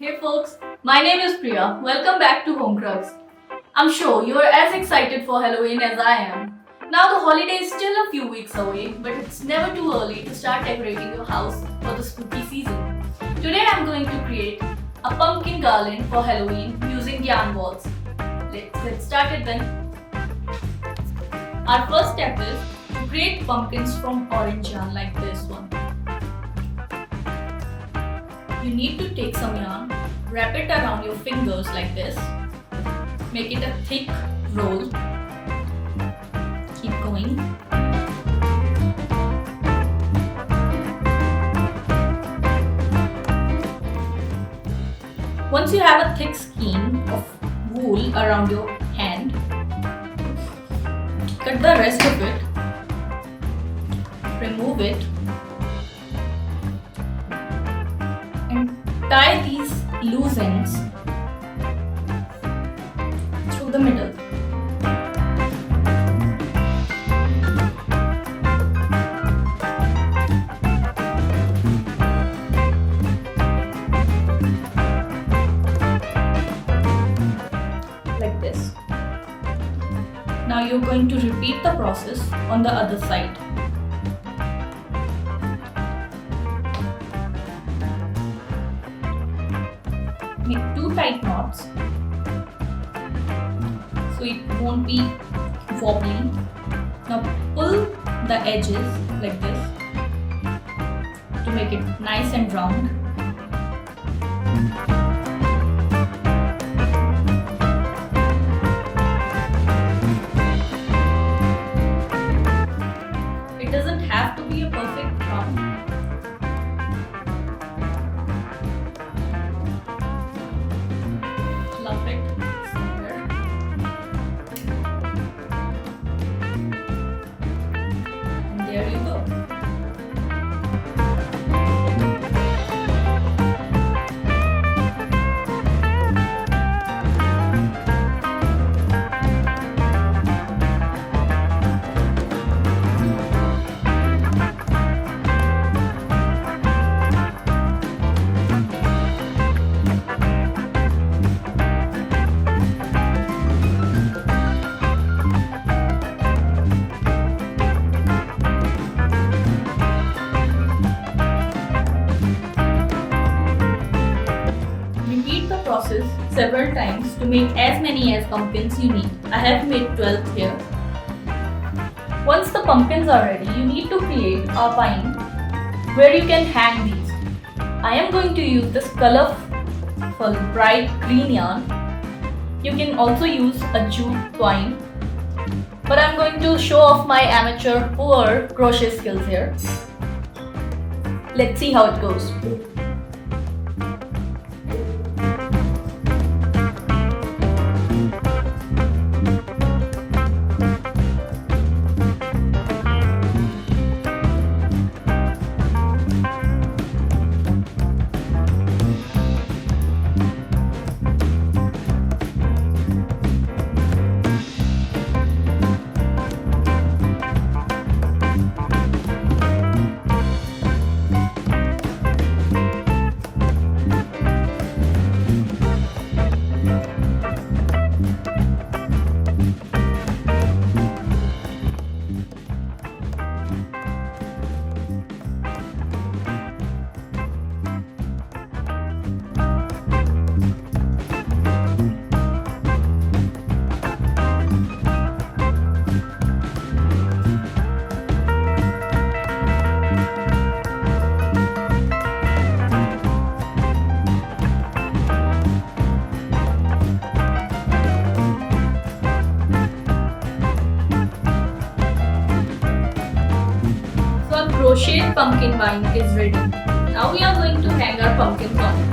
Hey folks, my name is Priya. Welcome back to Home Crux. I'm sure you are as excited for Halloween as I am. Now the holiday is still a few weeks away, but it's never too early to start decorating your house for the spooky season. Today I'm going to create a pumpkin garland for Halloween using yarn balls. Let's start it then. Our first step is to create pumpkins from orange yarn like this one. You need to take some yarn, wrap it around your fingers like this, make it a thick roll, keep going. Once you have a thick skein of wool around your hand, cut the rest of it, remove it, and tie these loose ends through the middle. Like this. Now you're going to repeat the process on the other side. Make 2 tight knots so it won't be wobbly. Now pull the edges like this to make it nice and round. It doesn't have to be a perfect round. Love it somewhere. And there you go. Repeat the process several times to make as many as pumpkins you need. I have made 12 here. Once the pumpkins are ready, you need to create a vine where you can hang these. I am going to use this colorful bright green yarn. You can also use a jute twine, but I'm going to show off my amateur poor crochet skills here. Let's see how it goes. Crocheted pumpkin vine is ready. Now we are going to hang our pumpkins on it.